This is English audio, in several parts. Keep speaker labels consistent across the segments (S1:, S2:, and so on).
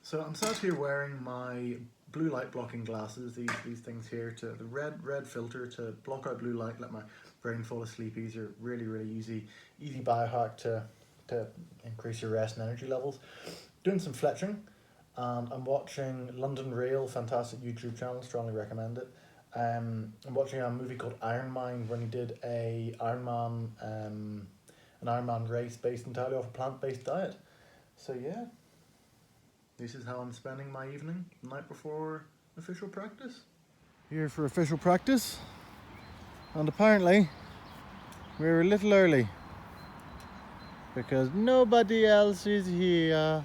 S1: So I'm sat here wearing my blue light blocking glasses, these things here, to the red filter to block out blue light, let my brain fall asleep easier. Really easy biohack to increase your rest and energy levels. Doing some fletching, and I'm watching London Rail, fantastic YouTube channel, strongly recommend it. I'm watching a movie called Iron Mind when he did an Ironman race based entirely off a plant-based diet. So yeah, this is how I'm spending my evening, the night before official practice. Here for official practice, and apparently we're a little early because nobody else is here.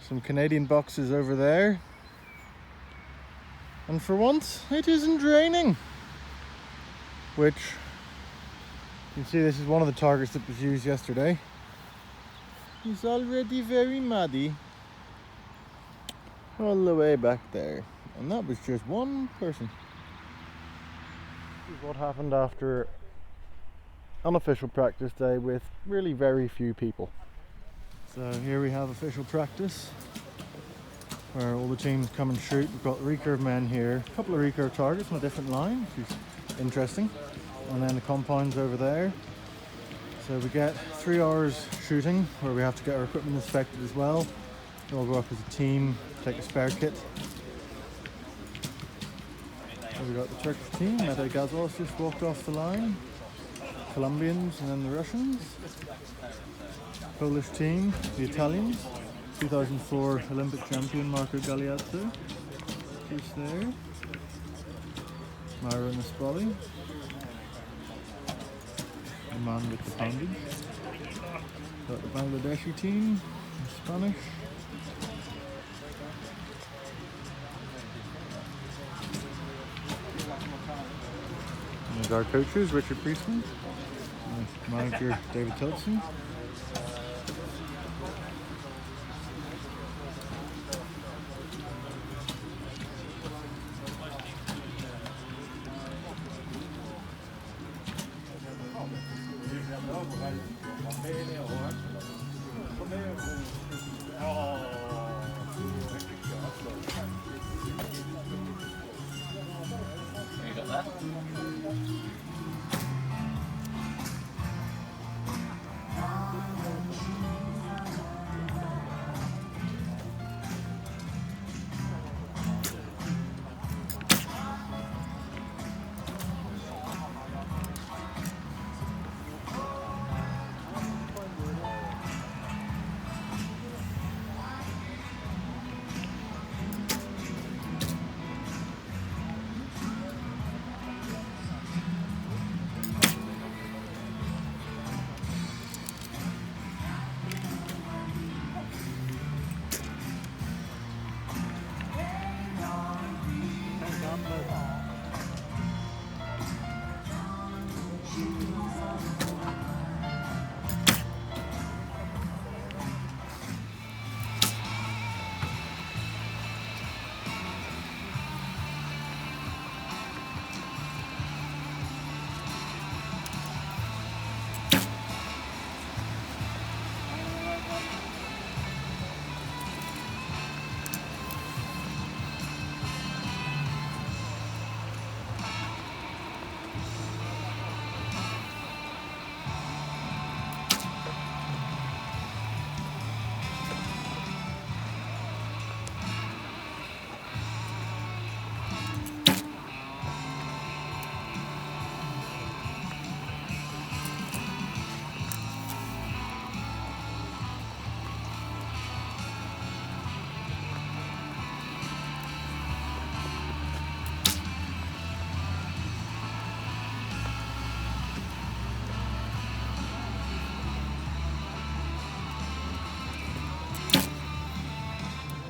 S1: Some Canadian boxes over there, and for once it isn't raining, which you can see this is one of the targets that was used yesterday. It's already very muddy all the way back there, and that was just one person. This is what happened after unofficial practice day with really very few people. So here we have official practice where all the teams come and shoot. We've got recurve men here, a couple of recurve targets on a different line, which is interesting, and then the compounds over there. So we get 3 hours shooting where we have to get our equipment inspected as well. We all go up as a team, take a spare kit. So we got the Turkish team, Mete Gazos just walked off the line, Colombians and then the Russians. Polish team, the Italians, 2004 Olympic champion Marco Galeazzo, just there. Myra Naspoli, the man with the poundage. Got the Bangladeshi team, the Spanish. And our coaches, Richard Priestman, manager David Tilson.
S2: You got that?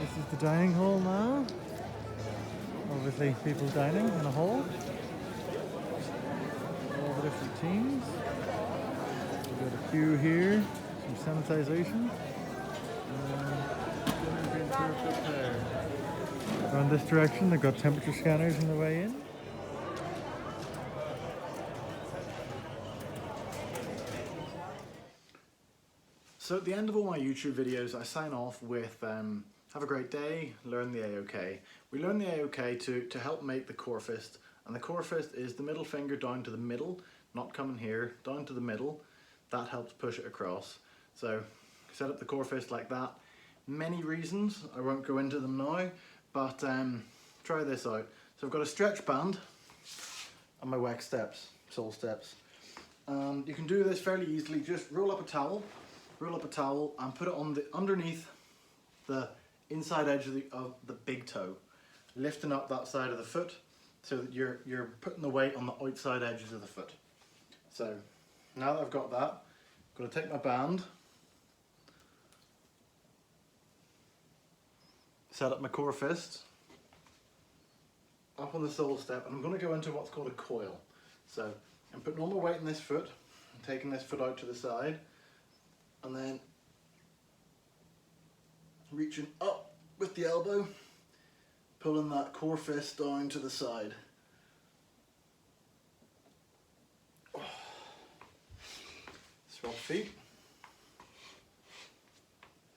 S1: This is the dining hall now. Obviously people dining in a hall. All the different teams. We've got a queue here, some sanitisation. Around this direction they've got temperature scanners on the way in. So at the end of all my YouTube videos, I sign off with Have a great day, learn the AOK. We learn the AOK to help make the core fist, and the core fist is the middle finger down to the middle, not coming here, down to the middle. That helps push it across. So set up the core fist like that. Many reasons, I won't go into them now, but try this out. So I've got a stretch band and my WEC steps, sole steps. And you can do this fairly easily. Just roll up a towel and put it on the underneath the inside edge of the big toe, lifting up that side of the foot so that you're putting the weight on the outside edges of the foot. So now that I've got that, I'm going to take my band, set up my core fist, up on the sole step, and I'm going to go into what's called a coil. So I'm putting all my weight in this foot, I'm taking this foot out to the side, and then reaching up with the elbow, pulling that core fist down to the side. Swap feet.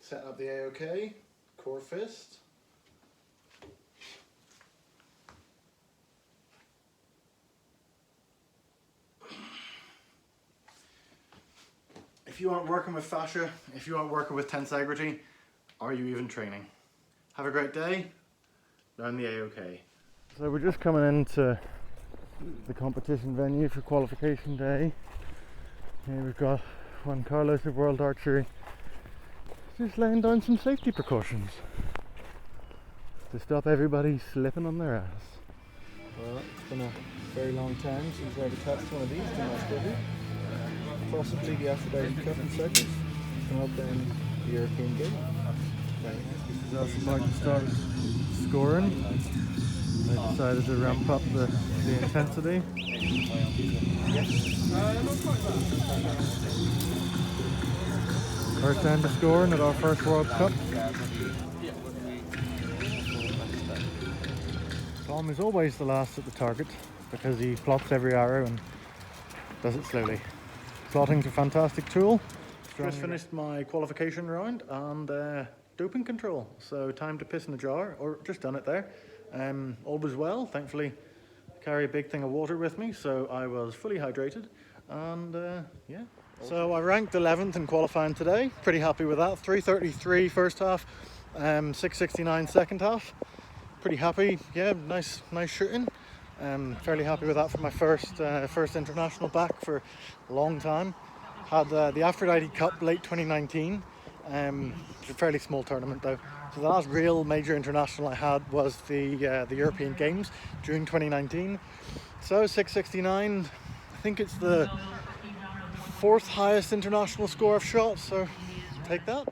S1: Setting up the AOK, core fist. If you aren't working with fascia, if you aren't working with tensegrity, are you even training? Have a great day, learn the AOK. So we're just coming into the competition venue for qualification day. Here we've got Juan Carlos of World Archery just laying down some safety precautions to stop everybody slipping on their ass. Well, it's been a very long time since I've attached one of these to my study. Possibly the Archery Cup in cycles, come up in the European game. This is also Martin started scoring. I decided to ramp up the intensity. First time to scoring at our first World Cup. Tom is always the last at the target because he plots every arrow and does it slowly. Plotting's a fantastic tool. Just finished my qualification round and doping control. So time to piss in the jar, or just done it there. All was well, thankfully. I carry a big thing of water with me, so I was fully hydrated. And yeah. So I ranked 11th in qualifying today. Pretty happy with that. 3:33 first half, 6:69 second half. Pretty happy. Yeah, nice shooting. Fairly happy with that for my first international back for a long time. Had the Aphrodite Cup late 2019. It's a fairly small tournament though. So the last real major international I had was the European Games, June 2019. So 6:69. I think it's the 4th highest international score I've shot. So take that.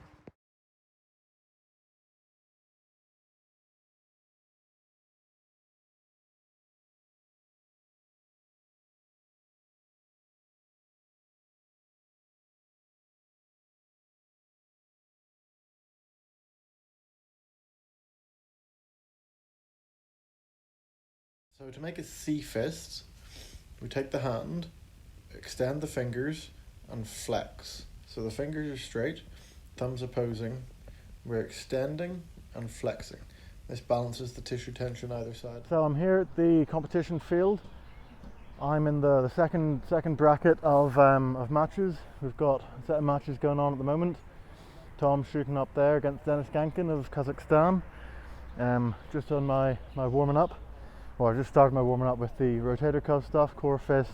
S1: So to make a C fist, we take the hand, extend the fingers, and flex. So the fingers are straight, thumbs opposing. We're extending and flexing. This balances the tissue tension either side. So I'm here at the competition field. I'm in the second bracket of matches. We've got a set of matches going on at the moment. Tom's shooting up there against Denis Gankin of Kazakhstan. Just on my warming up. Well, I just started my warming up with the rotator cuff stuff, core fist,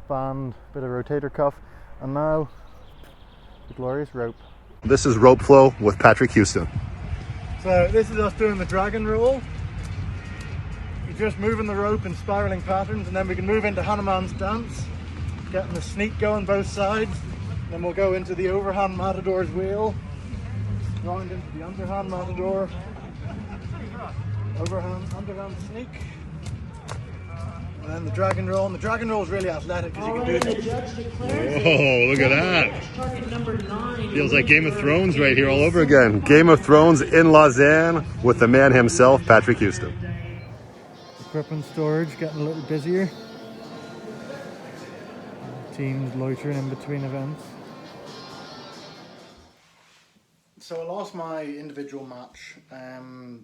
S1: band, bit of rotator cuff, and now the glorious rope.
S2: This is Rope Flow with Patrick Huston.
S1: So this is us doing the dragon roll. You're just moving the rope in spiraling patterns, and then we can move into Hanuman's dance, getting the sneak going both sides. Then we'll go into the overhand matador's wheel, round into the underhand matador, overhand, underhand sneak. And then the dragon roll, and the dragon roll is really athletic because you can do it.
S2: Oh, look at that. Feels like Game of Thrones right here all over again. Game of Thrones in Lausanne with the man himself, Patrick Huston.
S1: Equipment storage getting a little busier. Teams loitering in between events. So I lost my individual match.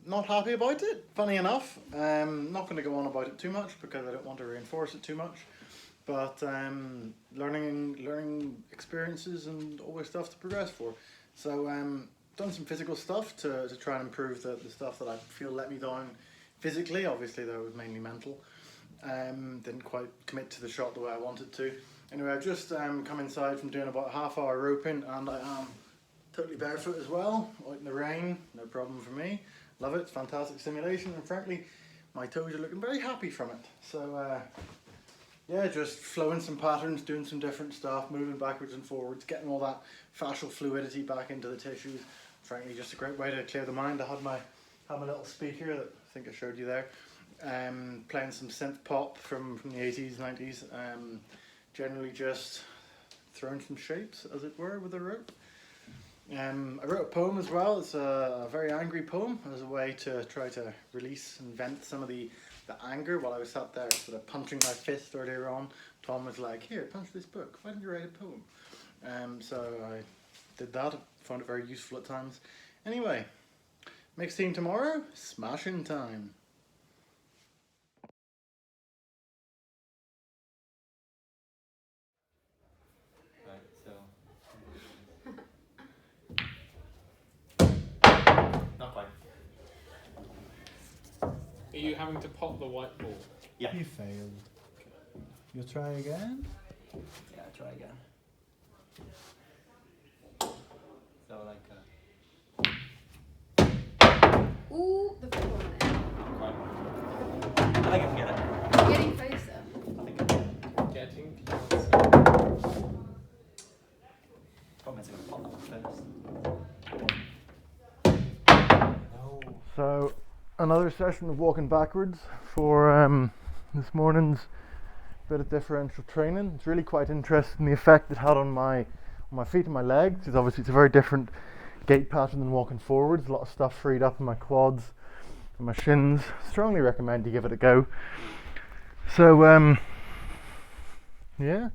S1: Not happy about it, funny enough. Not going to go on about it too much because I don't want to reinforce it too much. But learning experiences and always stuff to progress for. So done some physical stuff to try and improve the stuff that I feel let me down physically. Obviously though it was mainly mental. Didn't quite commit to the shot the way I wanted to. Anyway, I've just come inside from doing about a half-hour roping, and I am totally barefoot as well, out in the rain, no problem for me. Love it, it's fantastic stimulation, and frankly, my toes are looking very happy from it. So yeah, just flowing some patterns, doing some different stuff, moving backwards and forwards, getting all that fascial fluidity back into the tissues. Frankly, just a great way to clear the mind. I had my little speaker that I think I showed you there, playing some synth pop from the 80s, 90s, generally just throwing some shapes, as it were, with a rope. I wrote a poem as well. It's a very angry poem as a way to try to release and vent some of the anger while I was sat there sort of punching my fist earlier on. Tom was like, here, punch this book, why don't you write a poem? So I did that, found it very useful at times. Anyway, mixed team tomorrow, smashing time.
S3: Not quite.
S4: Are you having to pop the white ball?
S3: Yeah.
S1: You failed. You'll try again?
S3: Yeah, try again. So
S5: Ooh, the football one.
S3: quite. I think I can get it.
S5: Getting closer.
S3: I think I can.
S4: Getting
S3: Problem is I'm gonna pop that one first. No.
S1: So, another session of walking backwards for this morning's bit of differential training. It's really quite interesting the effect it had on my feet and my legs, because obviously it's a very different gait pattern than walking forwards. A lot of stuff freed up in my quads and my shins. Strongly recommend you give it a go. So yeah,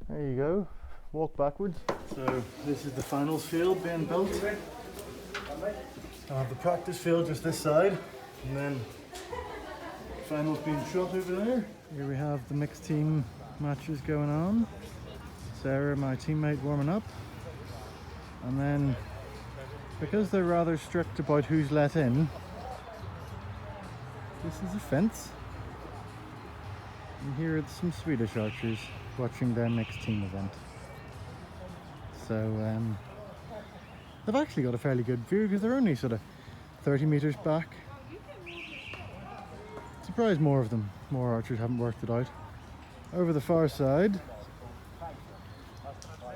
S1: there you go. Walk backwards. So this is the finals field being built. I have the practice field just this side, and then finals being shot over there. Here we have the mixed team matches going on. Sarah, my teammate, warming up. And then, because they're rather strict about who's let in, this is a fence. And here are some Swedish archers watching their mixed team event. So they've actually got a fairly good view because they're only sort of 30 meters back. Surprised more archers haven't worked it out. Over the far side,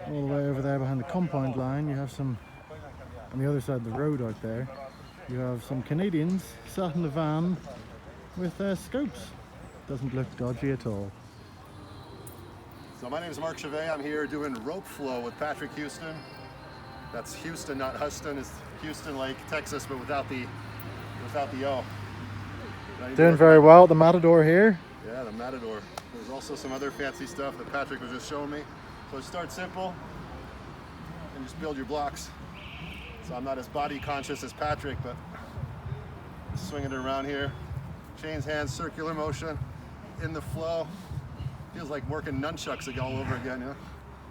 S1: all the way over there behind the compound line, you have some, on the other side of the road out there, you have some Canadians sat in the van with scopes. Doesn't look dodgy at all.
S2: So my name is Mark Chevet. I'm here doing rope flow with Patrick Huston. That's Houston, not Huston. It's Houston like Texas, but without the O.
S1: Doing very well at the Matador here.
S2: Yeah, the Matador. There's also some other fancy stuff that Patrick was just showing me. So start simple and just build your blocks. So I'm not as body conscious as Patrick, but swinging it around here. Chains, hands, circular motion in the flow. Feels like working nunchucks all over again, you know,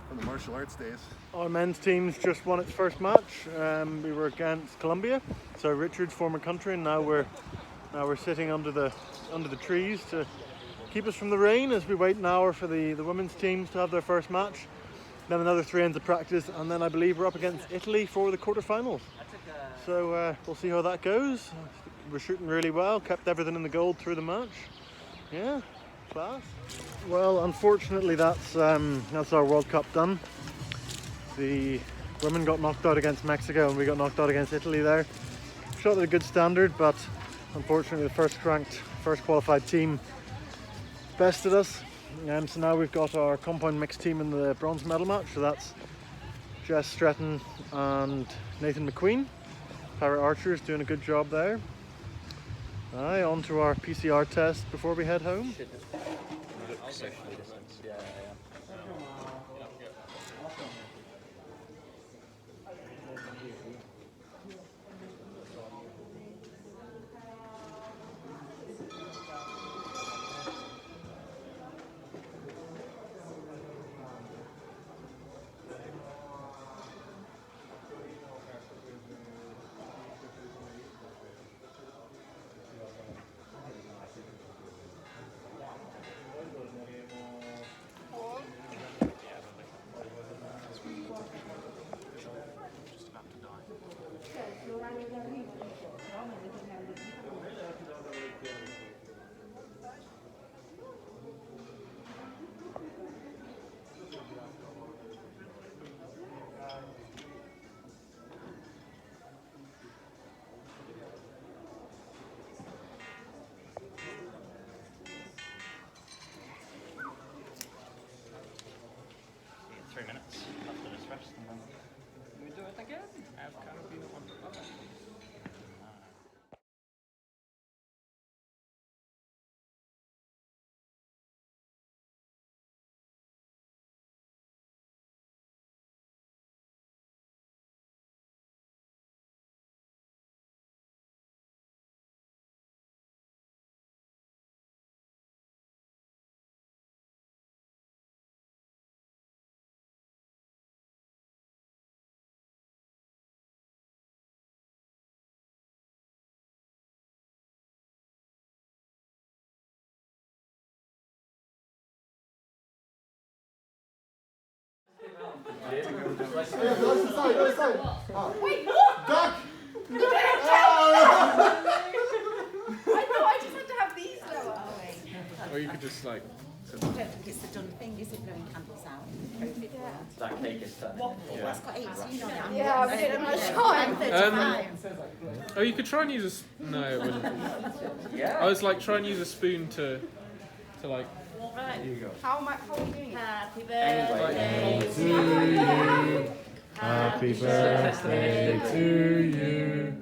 S2: from the martial arts days. Our men's team's just won its first match. We were against Colombia, so Richard's former country, and now we're sitting under the trees to keep us from the rain as we wait an hour for the women's teams to have their first match. Then another 3 ends of practice, and then I believe we're up against Italy for the quarterfinals. So we'll see how that goes. We're shooting really well, kept everything in the gold through the match. Yeah, class. Well, unfortunately that's our World Cup done. The women got knocked out against Mexico and we got knocked out against Italy there. Shot at a good standard, but unfortunately the first qualified team bested us. So now we've got our compound mixed team in the bronze medal match. So that's Jess Stretton and Nathan McQueen. Para archers doing a good job there. Aye, on to our PCR test before we head home.
S5: Wait, what?
S2: Duck!
S5: I thought I just had to have these lower.
S4: Or you could just like.
S6: I don't think it's the done thing, is it, blowing candles out in COVID world?
S3: That cake is turning.
S4: Yeah.
S6: That's got 18 on it.
S5: Yeah, we did it much time.
S6: I'm 35.
S4: Oh, you could try and use a. No, it wouldn't.
S3: Yeah.
S4: I was like, try and use a spoon to like.
S3: There you go.
S5: How am I doing it?
S6: Happy
S3: Anyway.
S6: birthday
S1: To you. Happy birthday to you.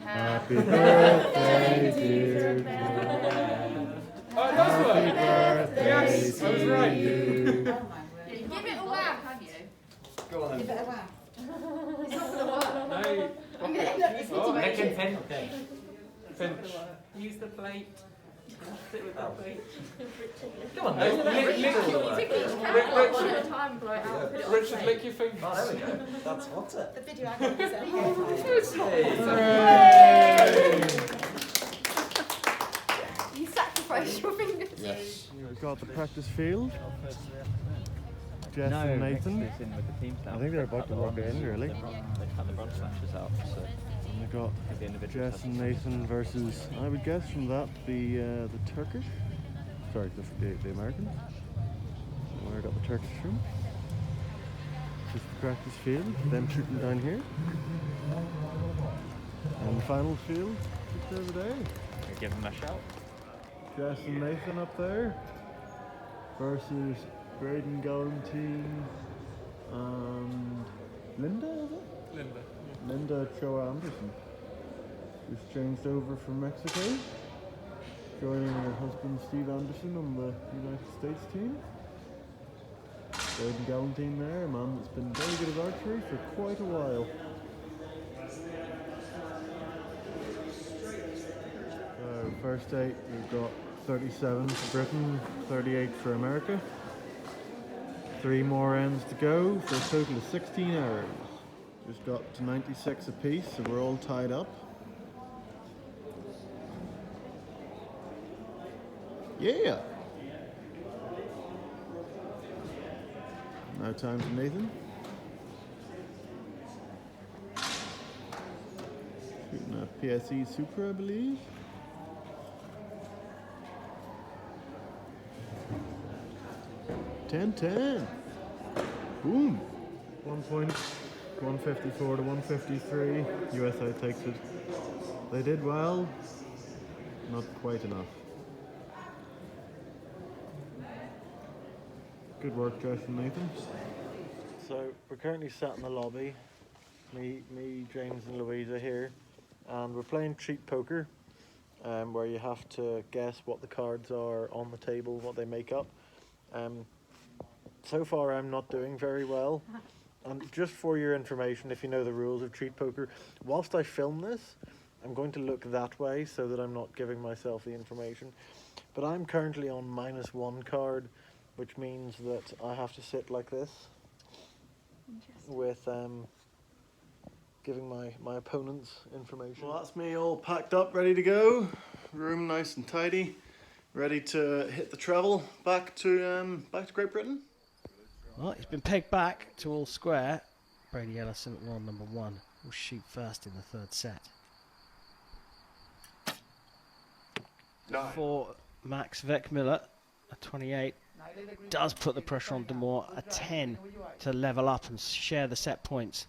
S1: Happy birthday, dear John.
S4: Oh, it does work.
S1: Happy
S4: Yes, I was
S1: birthday
S4: right.
S1: to you.
S6: Oh my word.
S5: Give it a whack, have you?
S3: Go on
S6: Give
S3: then.
S6: it a whack.
S5: It's not gonna work.
S4: No.
S5: I'm gonna end up listening
S4: Oh,
S5: to
S3: Nick and
S5: it.
S3: Finn.
S4: Finch.
S7: Use the plate. Sit with
S3: Oh.
S7: the plate.
S3: Come on,
S4: Lick-
S3: Nick.
S4: lick-
S3: Lick-
S4: lick-
S3: lick-
S5: Pick each
S3: lick-
S5: candle one at a time and blow it out. Put it on the
S4: Richard,
S5: plate.
S4: lick your fingers.
S3: Oh, there we go. That's what's it.
S6: The video I got was
S5: You sacrificed your fingers.
S1: Yes. We've got the practice field. Jess and Nathan.
S8: in with the teams now.
S1: I think they're about to walk in, really.
S8: They've had the bronze smashes out, so
S1: And we've got
S8: the individual.
S1: Jess and Nathan versus, I would guess from that, the Turkish. Sorry, the Americans. Where I got the Turkish from. This is the practice field, them shooting down here. And the final field, just over there.
S8: Give them a shout.
S1: Jess and Nathan up there versus Braden Galantine and Linda, is it?
S4: Linda.
S1: Linda Choa Anderson, who's changed over from Mexico, joining her husband Steve Anderson on the United States team. Braden Galantine there, a man that's been very good at archery for quite a while. First 8, we've got 37 for Britain, 38 for America. 3 more ends to go for a total of 16 arrows. Just got to 96 apiece, so we're all tied up. Yeah! Now time for Nathan. Shooting a PSE Super, I believe. Ten. Boom. 1 point. 154 to 153. USA takes it. They did well. Not quite enough. Good work, Josh and Nathan. So we're currently sat in the lobby. Me, James, and Louise are here, and we're playing cheat poker, where you have to guess what the cards are on the table, what they make up. So far, I'm not doing very well. And just for your information, if you know the rules of cheat poker, whilst I film this, I'm going to look that way so that I'm not giving myself the information. But I'm currently on -1 card, which means that I have to sit like this with giving my opponents information. Well, that's me all packed up, ready to go. Room nice and tidy, ready to hit the travel back to Great Britain.
S9: Well, it's been pegged back to all square. Brady Ellison at wall number 1 will shoot first in the 3rd set. For Max Veckmiller, a 28, does put the pressure on Demore, a 10 to level up and share the set points.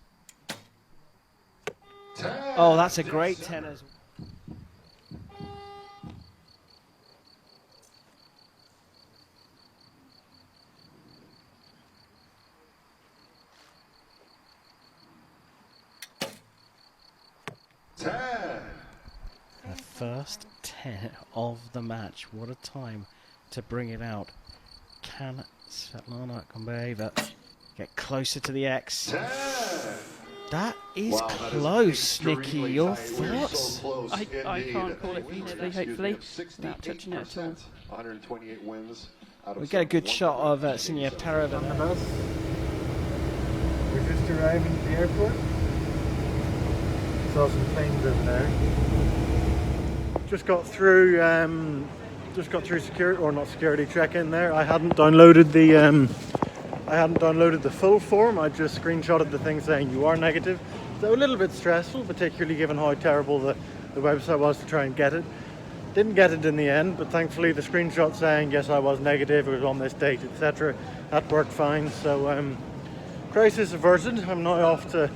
S9: Oh, that's a great 10 as well. The first 10 of the match. What a time to bring it out. Can Svetlana Kombaeva get closer to the X? That is close, Nikki. Your thoughts?
S7: I can't call it beautifully, hopefully, without touching it at all.
S2: 128 wins.
S9: We get a good shot of Sinia Perov on the bus.
S1: We're just arriving at the airport. Saw some planes in there. Just got through security, or not security check-in there. I hadn't downloaded I hadn't downloaded the full form, I just screenshotted the thing saying you are negative. So a little bit stressful, particularly given how terrible the website was to try and get it. Didn't get it in the end, but thankfully the screenshot saying yes I was negative, it was on this date, etc. That worked fine, so crisis averted. I'm now off to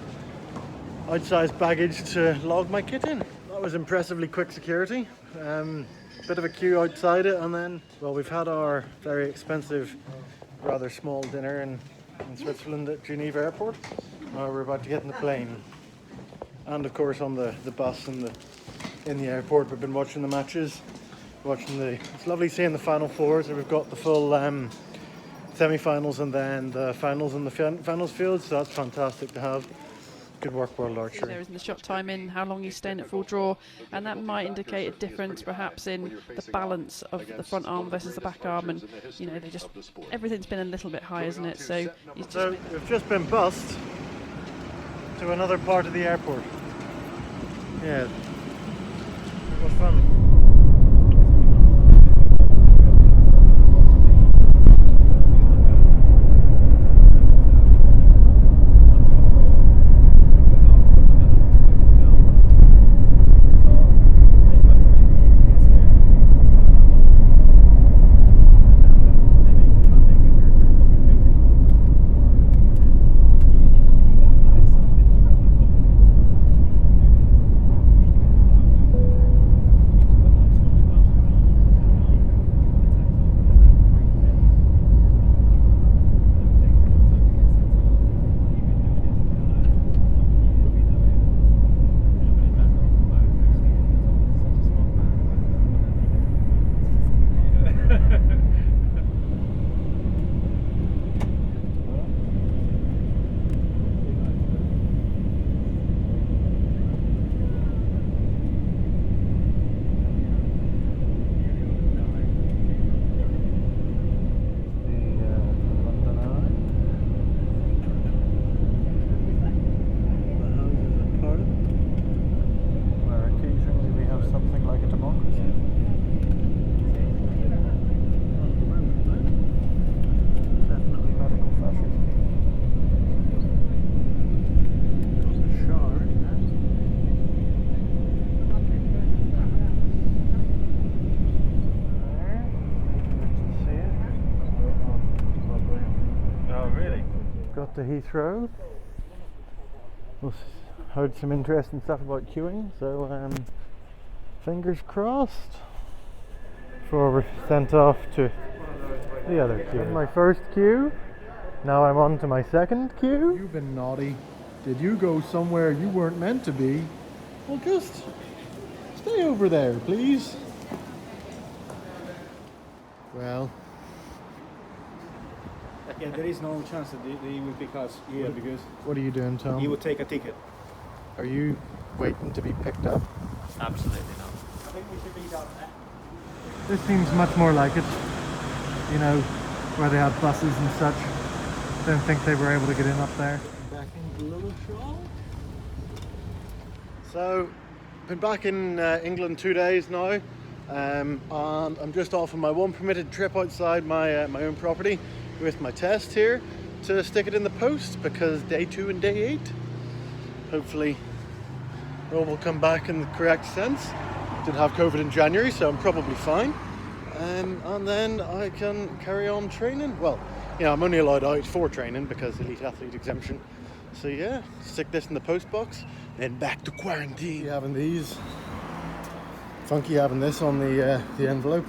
S1: outsized baggage to log my kit in. That was impressively quick security. Bit of a queue outside it, and then, well, we've had our very expensive, rather small dinner in Switzerland at Geneva Airport. Now we're about to get in the plane. And of course on the bus in the airport, we've been watching the matches. It's lovely seeing the final four, so we've got the full semi-finals and then the finals and the finals field, so that's fantastic to have. Good work, World Archery.
S7: There isn't the shot time in how long he's staying at full draw, and that might indicate a difference perhaps in the balance of the front arm versus the back arm, and you know, everything's been a little bit high, isn't it? So
S1: we've just been bussed to another part of the airport. Yeah, it was fun. Got to Heathrow. We've heard some interesting stuff about queuing, so fingers crossed before we're sent off to the other queue. My first queue, now I'm on to my second queue. You've been naughty. Did you go somewhere you weren't meant to be? Well, just stay over there, please. Well,
S10: yeah, there is no chance that he will pick us here because...
S1: What are you doing, Tom?
S10: He will take a ticket.
S1: Are you waiting to be picked up?
S8: Absolutely not.
S10: I think we should be down there.
S1: This seems much more like it, you know, where they had buses and such. Don't think they were able to get in up there. Back in Lausanne. So, been back in England 2 days now, and I'm just off on my one permitted trip outside my own property with my test here to stick it in the post, because day 2 and day 8 hopefully it all will come back in the correct sense. Did have COVID in January, so I'm probably fine, and then I can carry on training. Well, you know, I'm only allowed out for training because elite athlete exemption, so yeah, stick this in the post box, then back to quarantine. Having these funky, having this on the envelope.